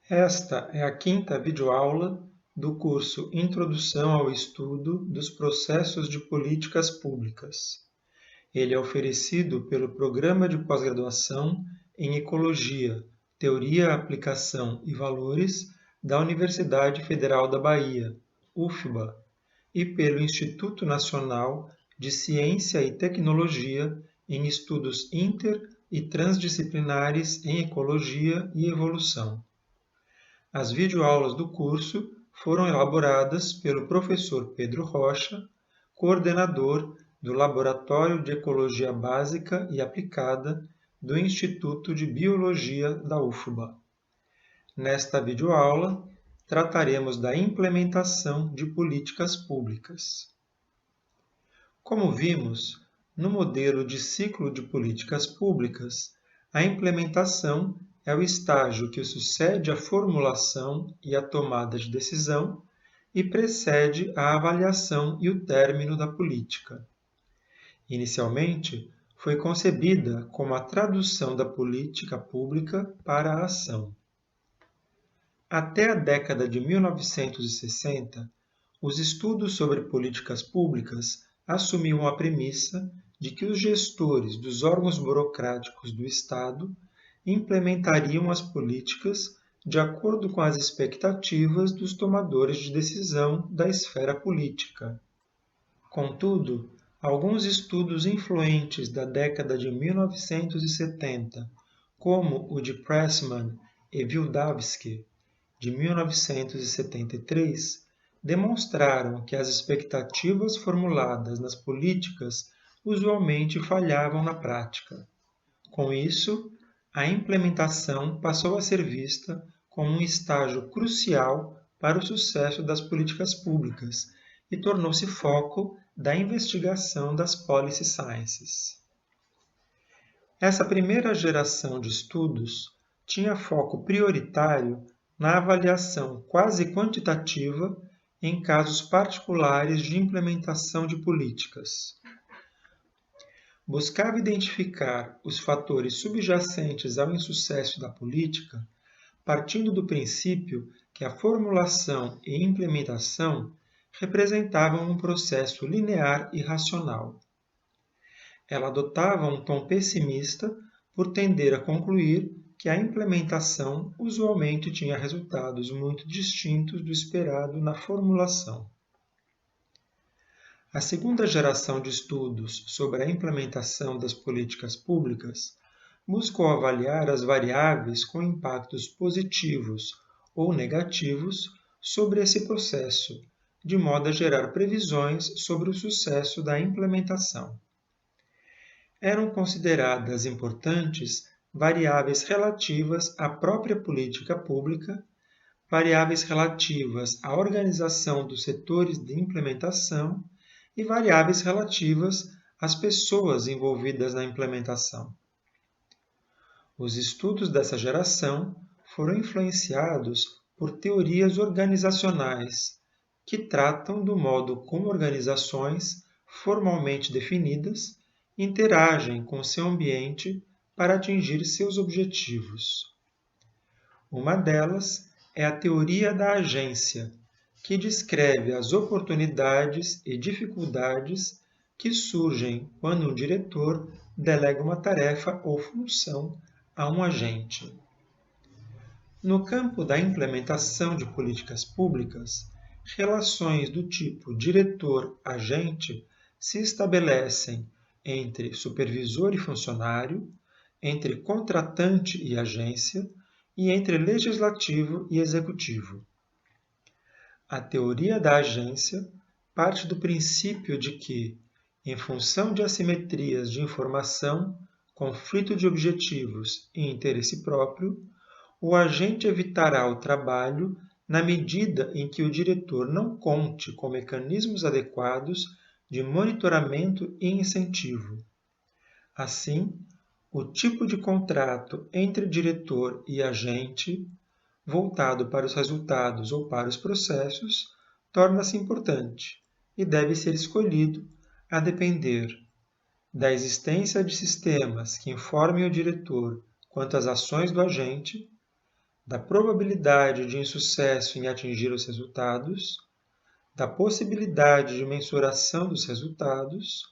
Esta é a quinta videoaula do curso Introdução ao Estudo dos Processos de Políticas Públicas. Ele é oferecido pelo Programa de Pós-Graduação em Ecologia, Teoria, Aplicação e Valores da Universidade Federal da Bahia, UFBA, e pelo Instituto Nacional de Ciência e Tecnologia em Estudos Inter- e Transdisciplinares em Ecologia e Evolução. As videoaulas do curso foram elaboradas pelo professor Pedro Rocha, coordenador do Laboratório de Ecologia Básica e Aplicada do Instituto de Biologia da UFBA. Nesta videoaula, trataremos da implementação de políticas públicas. Como vimos, no modelo de ciclo de políticas públicas, a implementação é o estágio que sucede à formulação e à tomada de decisão e precede a avaliação e o término da política. Inicialmente, foi concebida como a tradução da política pública para a ação. Até a década de 1960, os estudos sobre políticas públicas assumiam a premissa de que os gestores dos órgãos burocráticos do Estado implementariam as políticas de acordo com as expectativas dos tomadores de decisão da esfera política. Contudo, alguns estudos influentes da década de 1970, como o de Pressman e Wildavsky, de 1973, demonstraram que as expectativas formuladas nas políticas usualmente falhavam na prática. Com isso, a implementação passou a ser vista como um estágio crucial para o sucesso das políticas públicas e tornou-se foco da investigação das policy sciences. Essa primeira geração de estudos tinha foco prioritário na avaliação quase quantitativa em casos particulares de implementação de políticas. Buscava identificar os fatores subjacentes ao insucesso da política, partindo do princípio que a formulação e implementação representavam um processo linear e racional. Ela adotava um tom pessimista por tender a concluir que a implementação usualmente tinha resultados muito distintos do esperado na formulação. A segunda geração de estudos sobre a implementação das políticas públicas buscou avaliar as variáveis com impactos positivos ou negativos sobre esse processo, de modo a gerar previsões sobre o sucesso da implementação. Eram consideradas importantes variáveis relativas à própria política pública, variáveis relativas à organização dos setores de implementação e variáveis relativas às pessoas envolvidas na implementação. Os estudos dessa geração foram influenciados por teorias organizacionais, que tratam do modo como organizações formalmente definidas interagem com seu ambiente para atingir seus objetivos. Uma delas é a teoria da agência, que descreve as oportunidades e dificuldades que surgem quando um diretor delega uma tarefa ou função a um agente. No campo da implementação de políticas públicas, relações do tipo diretor-agente se estabelecem entre supervisor e funcionário, entre contratante e agência e entre legislativo e executivo. A teoria da agência parte do princípio de que, em função de assimetrias de informação, conflito de objetivos e interesse próprio, o agente evitará o trabalho na medida em que o diretor não conte com mecanismos adequados de monitoramento e incentivo. Assim, o tipo de contrato entre diretor e agente, voltado para os resultados ou para os processos, torna-se importante e deve ser escolhido a depender da existência de sistemas que informem o diretor quanto às ações do agente, da probabilidade de insucesso em atingir os resultados, da possibilidade de mensuração dos resultados,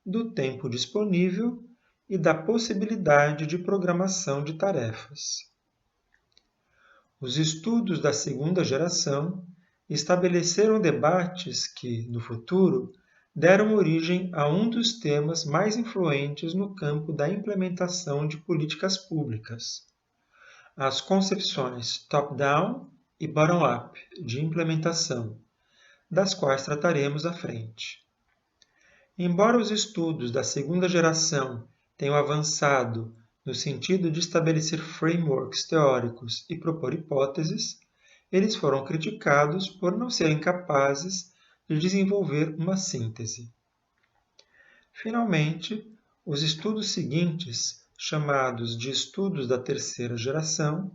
do tempo disponível e da possibilidade de programação de tarefas. Os estudos da segunda geração estabeleceram debates que, no futuro, deram origem a um dos temas mais influentes no campo da implementação de políticas públicas: as concepções top-down e bottom-up de implementação, das quais trataremos à frente. Embora os estudos da segunda geração tenham avançado no sentido de estabelecer frameworks teóricos e propor hipóteses, eles foram criticados por não serem capazes de desenvolver uma síntese. Finalmente, os estudos seguintes, chamados de estudos da terceira geração,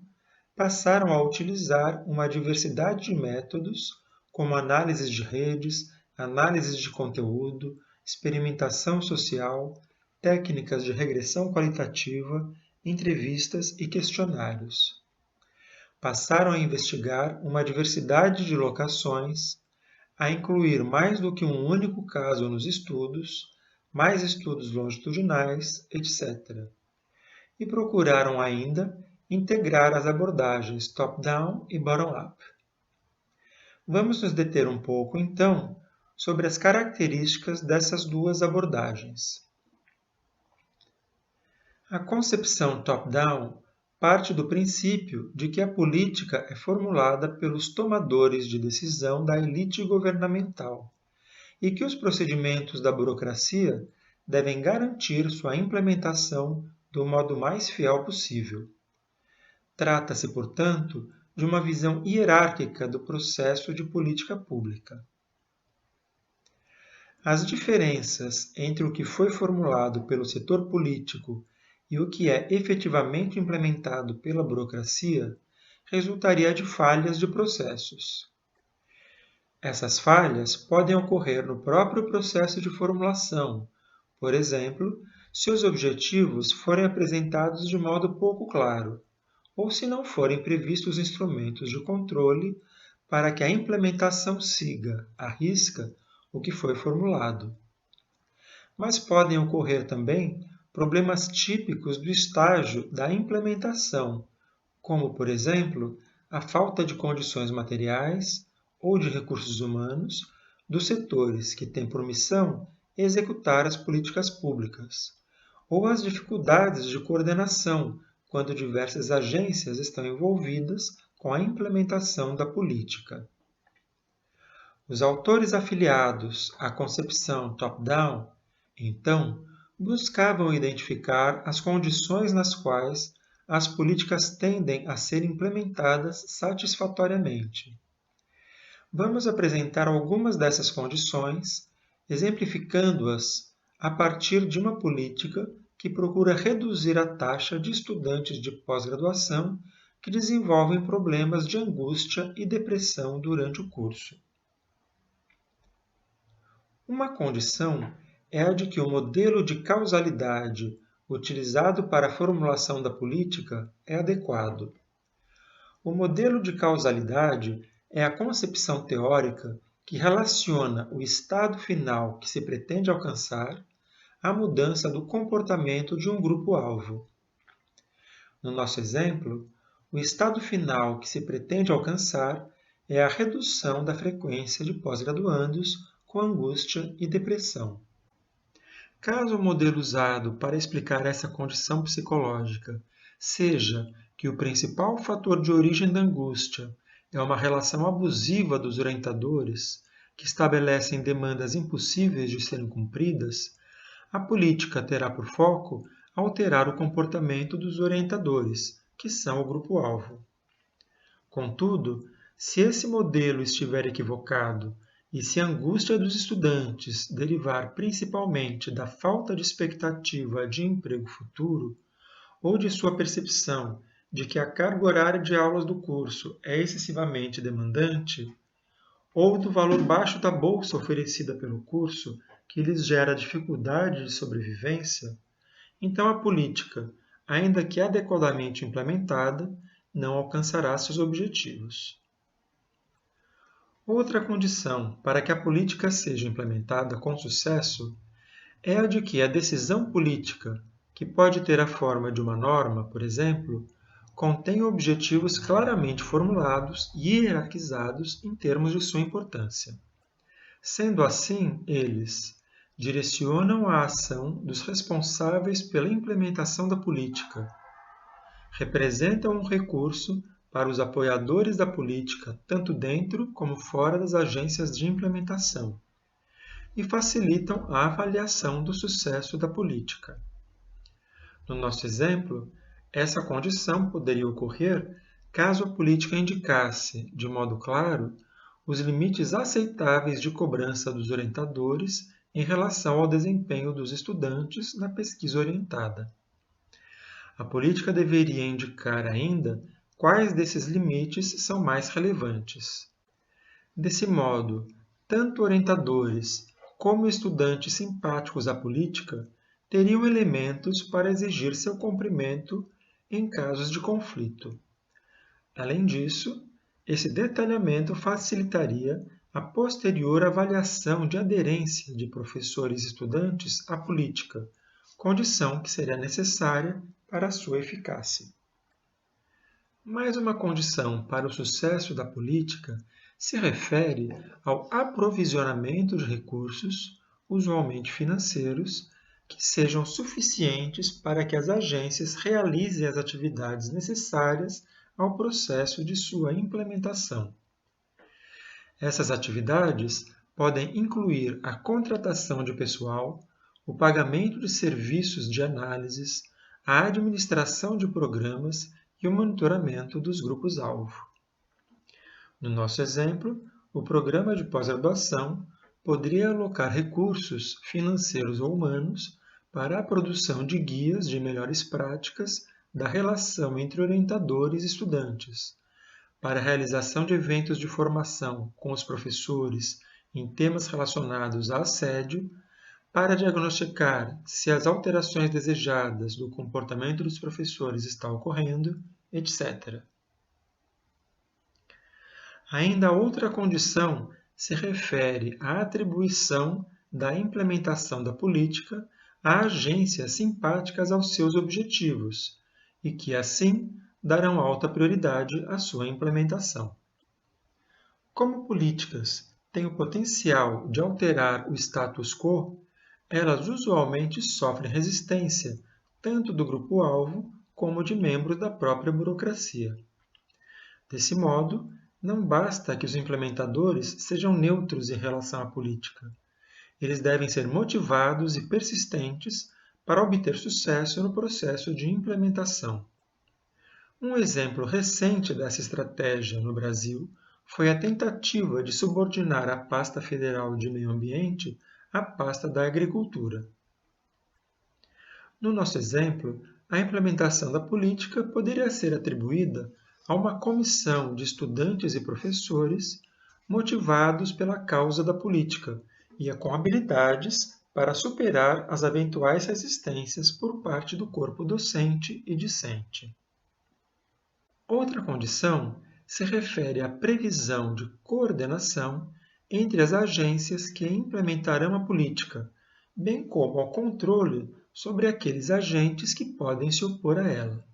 passaram a utilizar uma diversidade de métodos, como análises de redes, análises de conteúdo, experimentação social, técnicas de regressão qualitativa, entrevistas e questionários. Passaram a investigar uma diversidade de locações, a incluir mais do que um único caso nos estudos, mais estudos longitudinais, etc. E procuraram ainda integrar as abordagens top-down e bottom-up. Vamos nos deter um pouco, então, sobre as características dessas duas abordagens. A concepção top-down parte do princípio de que a política é formulada pelos tomadores de decisão da elite governamental e que os procedimentos da burocracia devem garantir sua implementação do modo mais fiel possível. Trata-se, portanto, de uma visão hierárquica do processo de política pública. As diferenças entre o que foi formulado pelo setor político e o que é efetivamente implementado pela burocracia resultaria de falhas de processos. Essas falhas podem ocorrer no próprio processo de formulação, por exemplo, se os objetivos forem apresentados de modo pouco claro, ou se não forem previstos instrumentos de controle para que a implementação siga, à risca, o que foi formulado. Mas podem ocorrer também problemas típicos do estágio da implementação, como, por exemplo, a falta de condições materiais ou de recursos humanos dos setores que têm por missão executar as políticas públicas, ou as dificuldades de coordenação quando diversas agências estão envolvidas com a implementação da política. Os autores afiliados à concepção top-down, então, buscavam identificar as condições nas quais as políticas tendem a ser implementadas satisfatoriamente. Vamos apresentar algumas dessas condições, exemplificando-as a partir de uma política que procura reduzir a taxa de estudantes de pós-graduação que desenvolvem problemas de angústia e depressão durante o curso. Uma condição é a de que o modelo de causalidade utilizado para a formulação da política é adequado. O modelo de causalidade é a concepção teórica que relaciona o estado final que se pretende alcançar à mudança do comportamento de um grupo-alvo. No nosso exemplo, o estado final que se pretende alcançar é a redução da frequência de pós-graduandos com angústia e depressão. Caso o modelo usado para explicar essa condição psicológica seja que o principal fator de origem da angústia é uma relação abusiva dos orientadores, que estabelecem demandas impossíveis de serem cumpridas, a política terá por foco alterar o comportamento dos orientadores, que são o grupo-alvo. Contudo, se esse modelo estiver equivocado e se a angústia dos estudantes derivar principalmente da falta de expectativa de emprego futuro ou de sua percepção de que a carga horária de aulas do curso é excessivamente demandante, ou do valor baixo da bolsa oferecida pelo curso que lhes gera dificuldade de sobrevivência, então a política, ainda que adequadamente implementada, não alcançará seus objetivos. Outra condição para que a política seja implementada com sucesso é a de que a decisão política, que pode ter a forma de uma norma, por exemplo, contém objetivos claramente formulados e hierarquizados em termos de sua importância. Sendo assim, eles direcionam a ação dos responsáveis pela implementação da política, representam um recurso para os apoiadores da política, tanto dentro como fora das agências de implementação, e facilitam a avaliação do sucesso da política. No nosso exemplo, essa condição poderia ocorrer caso a política indicasse, de modo claro, os limites aceitáveis de cobrança dos orientadores em relação ao desempenho dos estudantes na pesquisa orientada. A política deveria indicar ainda quais desses limites são mais relevantes. Desse modo, tanto orientadores como estudantes simpáticos à política teriam elementos para exigir seu cumprimento em casos de conflito. Além disso, esse detalhamento facilitaria a posterior avaliação de aderência de professores e estudantes à política, condição que seria necessária para a sua eficácia. Mais uma condição para o sucesso da política se refere ao aprovisionamento de recursos, usualmente financeiros, que sejam suficientes para que as agências realizem as atividades necessárias ao processo de sua implementação. Essas atividades podem incluir a contratação de pessoal, o pagamento de serviços de análises, a administração de programas e o monitoramento dos grupos-alvo. No nosso exemplo, o programa de pós-graduação poderia alocar recursos financeiros ou humanos para a produção de guias de melhores práticas da relação entre orientadores e estudantes, para a realização de eventos de formação com os professores em temas relacionados a assédio, para diagnosticar se as alterações desejadas do comportamento dos professores estão ocorrendo, etc. Ainda outra condição se refere à atribuição da implementação da política a agências simpáticas aos seus objetivos e que, assim, darão alta prioridade à sua implementação. Como políticas têm o potencial de alterar o status quo, elas usualmente sofrem resistência tanto do grupo-alvo como de membros da própria burocracia. Desse modo, não basta que os implementadores sejam neutros em relação à política. Eles devem ser motivados e persistentes para obter sucesso no processo de implementação. Um exemplo recente dessa estratégia no Brasil foi a tentativa de subordinar a pasta federal de meio ambiente à pasta da agricultura. No nosso exemplo, a implementação da política poderia ser atribuída a uma comissão de estudantes e professores motivados pela causa da política e com habilidades para superar as eventuais resistências por parte do corpo docente e discente. Outra condição se refere à previsão de coordenação entre as agências que implementarão a política, bem como ao controle sobre aqueles agentes que podem se opor a ela.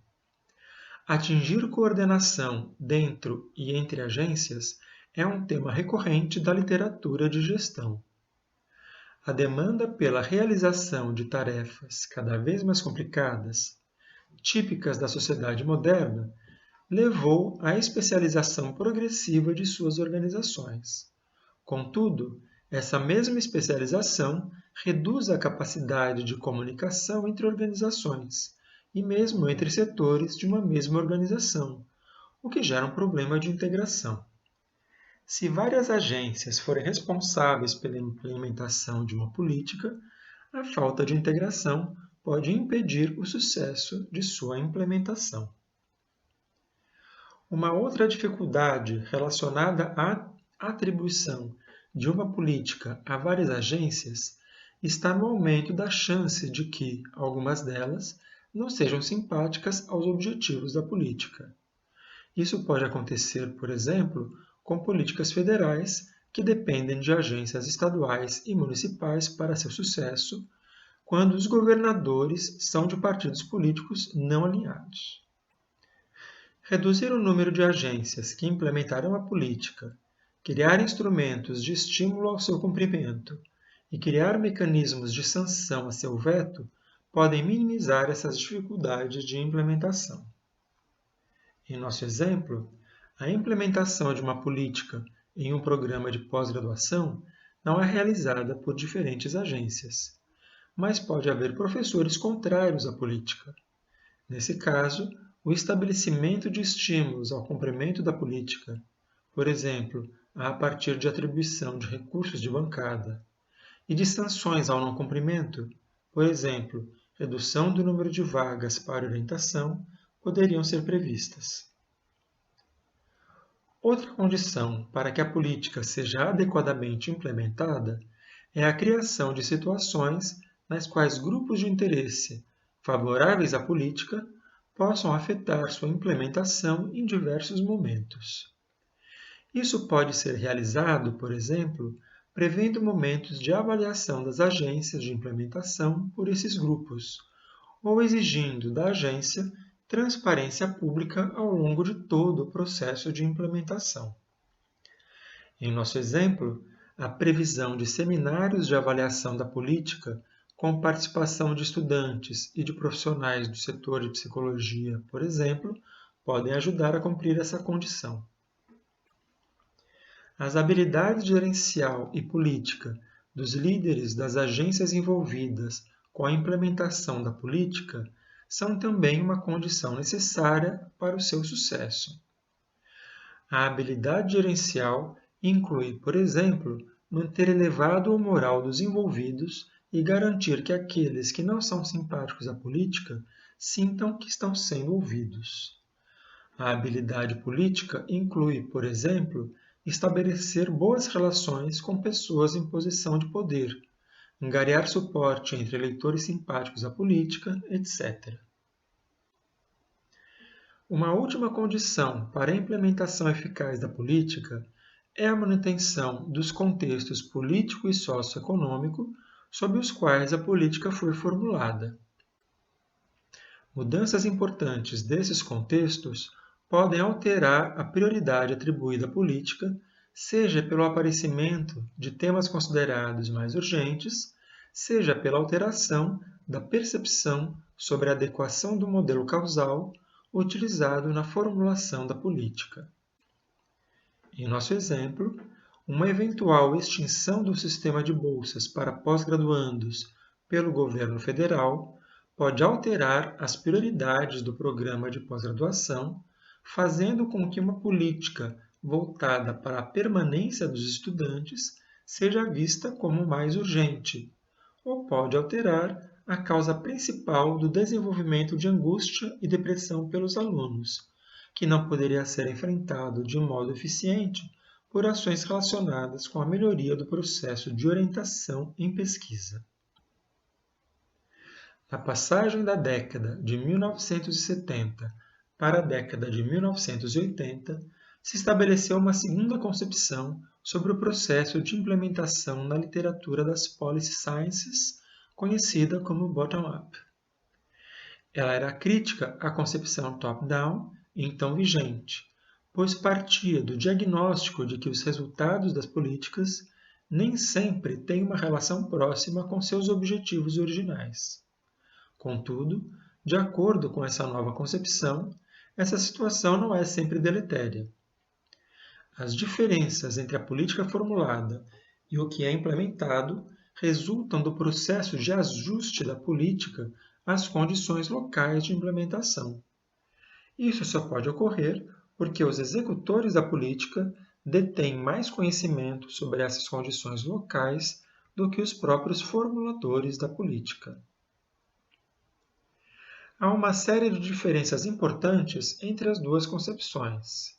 Atingir coordenação dentro e entre agências é um tema recorrente da literatura de gestão. A demanda pela realização de tarefas cada vez mais complicadas, típicas da sociedade moderna, levou à especialização progressiva de suas organizações. Contudo, essa mesma especialização reduz a capacidade de comunicação entre organizações e mesmo entre setores de uma mesma organização, o que gera um problema de integração. Se várias agências forem responsáveis pela implementação de uma política, a falta de integração pode impedir o sucesso de sua implementação. Uma outra dificuldade relacionada à atribuição de uma política a várias agências está no aumento da chance de que algumas delas não sejam simpáticas aos objetivos da política. Isso pode acontecer, por exemplo, com políticas federais que dependem de agências estaduais e municipais para seu sucesso, quando os governadores são de partidos políticos não alinhados. Reduzir o número de agências que implementarão a política, criar instrumentos de estímulo ao seu cumprimento e criar mecanismos de sanção a seu veto podem minimizar essas dificuldades de implementação. Em nosso exemplo, a implementação de uma política em um programa de pós-graduação não é realizada por diferentes agências, mas pode haver professores contrários à política. Nesse caso, o estabelecimento de estímulos ao cumprimento da política, por exemplo, a partir de atribuição de recursos de bancada, e de sanções ao não cumprimento, por exemplo, redução do número de vagas para orientação, poderiam ser previstas. Outra condição para que a política seja adequadamente implementada é a criação de situações nas quais grupos de interesse favoráveis à política possam afetar sua implementação em diversos momentos. Isso pode ser realizado, por exemplo, prevendo momentos de avaliação das agências de implementação por esses grupos, ou exigindo da agência transparência pública ao longo de todo o processo de implementação. Em nosso exemplo, a previsão de seminários de avaliação da política com participação de estudantes e de profissionais do setor de psicologia, por exemplo, podem ajudar a cumprir essa condição. As habilidades gerencial e política dos líderes das agências envolvidas com a implementação da política são também uma condição necessária para o seu sucesso. A habilidade gerencial inclui, por exemplo, manter elevado o moral dos envolvidos e garantir que aqueles que não são simpáticos à política sintam que estão sendo ouvidos. A habilidade política inclui, por exemplo, estabelecer boas relações com pessoas em posição de poder, angariar suporte entre eleitores simpáticos à política, etc. Uma última condição para a implementação eficaz da política é a manutenção dos contextos político e socioeconômico sob os quais a política foi formulada. Mudanças importantes desses contextos podem alterar a prioridade atribuída à política, seja pelo aparecimento de temas considerados mais urgentes, seja pela alteração da percepção sobre a adequação do modelo causal utilizado na formulação da política. Em nosso exemplo, uma eventual extinção do sistema de bolsas para pós-graduandos pelo governo federal pode alterar as prioridades do programa de pós-graduação, fazendo com que uma política voltada para a permanência dos estudantes seja vista como mais urgente, ou pode alterar a causa principal do desenvolvimento de angústia e depressão pelos alunos, que não poderia ser enfrentado de modo eficiente por ações relacionadas com a melhoria do processo de orientação em pesquisa. Na passagem da década de 1970 para a década de 1980, se estabeleceu uma segunda concepção sobre o processo de implementação na literatura das policy sciences, conhecida como bottom-up. Ela era crítica à concepção top-down, então vigente, pois partia do diagnóstico de que os resultados das políticas nem sempre têm uma relação próxima com seus objetivos originais. Contudo, de acordo com essa nova concepção, essa situação não é sempre deletéria. As diferenças entre a política formulada e o que é implementado resultam do processo de ajuste da política às condições locais de implementação. Isso só pode ocorrer porque os executores da política detêm mais conhecimento sobre essas condições locais do que os próprios formuladores da política. Há uma série de diferenças importantes entre as duas concepções.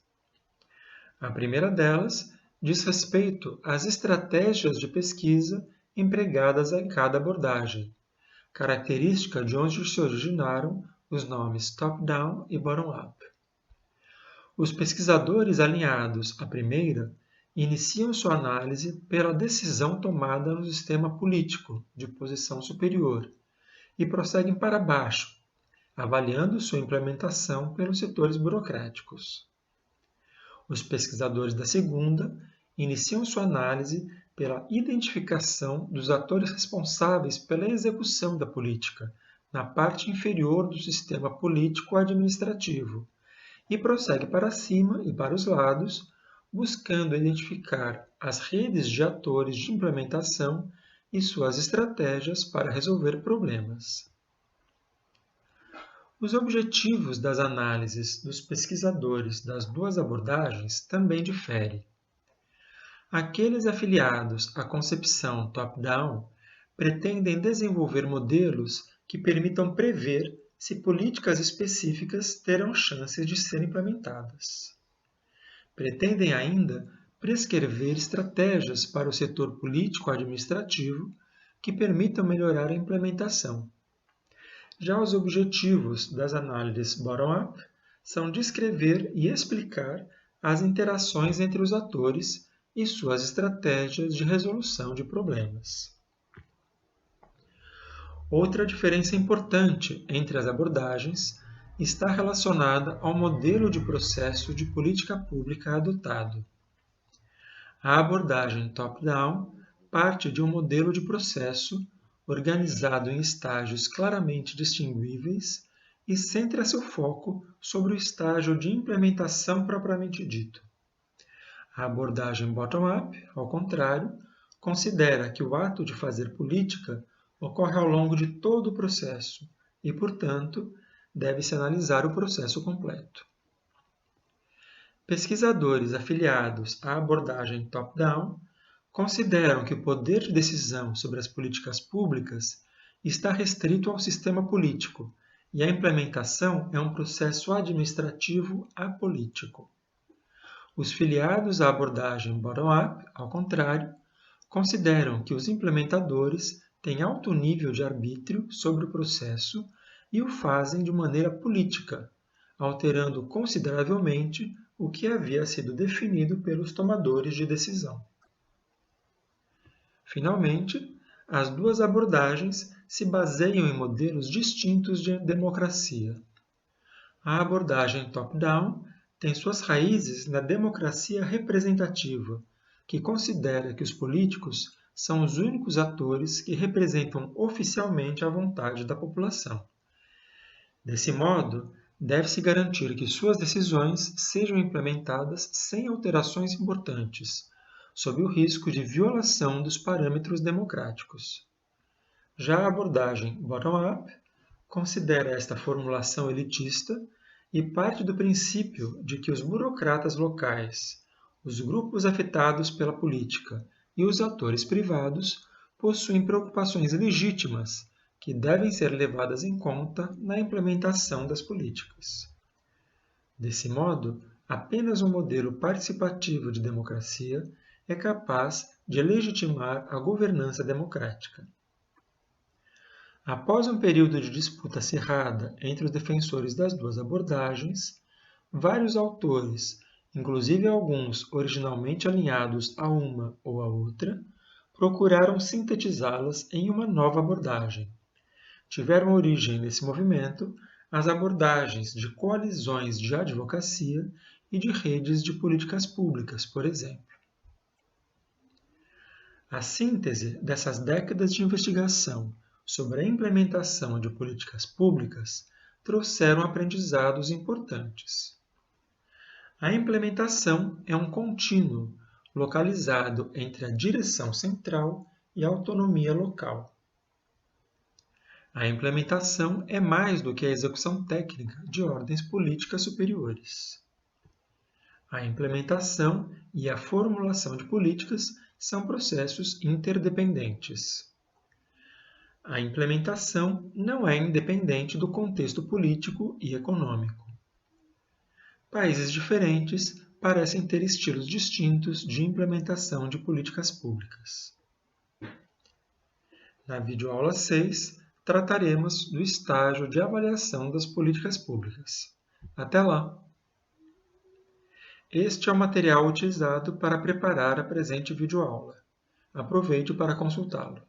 A primeira delas diz respeito às estratégias de pesquisa empregadas em cada abordagem, característica de onde se originaram os nomes top-down e bottom-up. Os pesquisadores alinhados à primeira iniciam sua análise pela decisão tomada no sistema político de posição superior e prosseguem para baixo, avaliando sua implementação pelos setores burocráticos. Os pesquisadores da segunda iniciam sua análise pela identificação dos atores responsáveis pela execução da política na parte inferior do sistema político-administrativo e prossegue para cima e para os lados, buscando identificar as redes de atores de implementação e suas estratégias para resolver problemas. Os objetivos das análises dos pesquisadores das duas abordagens também diferem. Aqueles afiliados à concepção top-down pretendem desenvolver modelos que permitam prever se políticas específicas terão chances de ser implementadas. Pretendem ainda prescrever estratégias para o setor político-administrativo que permitam melhorar a implementação. Já os objetivos das análises bottom-up são descrever e explicar as interações entre os atores e suas estratégias de resolução de problemas. Outra diferença importante entre as abordagens está relacionada ao modelo de processo de política pública adotado. A abordagem top-down parte de um modelo de processo organizado em estágios claramente distinguíveis e centra seu foco sobre o estágio de implementação propriamente dito. A abordagem bottom-up, ao contrário, considera que o ato de fazer política ocorre ao longo de todo o processo e, portanto, deve-se analisar o processo completo. Pesquisadores afiliados à abordagem top-down consideram que o poder de decisão sobre as políticas públicas está restrito ao sistema político e a implementação é um processo administrativo apolítico. Os filiados à abordagem bottom-up, ao contrário, consideram que os implementadores têm alto nível de arbítrio sobre o processo e o fazem de maneira política, alterando consideravelmente o que havia sido definido pelos tomadores de decisão. Finalmente, as duas abordagens se baseiam em modelos distintos de democracia. A abordagem top-down tem suas raízes na democracia representativa, que considera que os políticos são os únicos atores que representam oficialmente a vontade da população. Desse modo, deve-se garantir que suas decisões sejam implementadas sem alterações importantes, sob o risco de violação dos parâmetros democráticos. Já a abordagem bottom-up considera esta formulação elitista e parte do princípio de que os burocratas locais, os grupos afetados pela política e os atores privados possuem preocupações legítimas que devem ser levadas em conta na implementação das políticas. Desse modo, apenas um modelo participativo de democracia é capaz de legitimar a governança democrática. Após um período de disputa acirrada entre os defensores das duas abordagens, vários autores, inclusive alguns originalmente alinhados a uma ou a outra, procuraram sintetizá-las em uma nova abordagem. Tiveram origem nesse movimento as abordagens de coalizões de advocacia e de redes de políticas públicas, por exemplo. A síntese dessas décadas de investigação sobre a implementação de políticas públicas trouxeram aprendizados importantes. A implementação é um contínuo localizado entre a direção central e a autonomia local. A implementação é mais do que a execução técnica de ordens políticas superiores. A implementação e a formulação de políticas são processos interdependentes. A implementação não é independente do contexto político e econômico. Países diferentes parecem ter estilos distintos de implementação de políticas públicas. Na videoaula 6, trataremos do estágio de avaliação das políticas públicas. Até lá! Este é o material utilizado para preparar a presente videoaula. Aproveite para consultá-lo.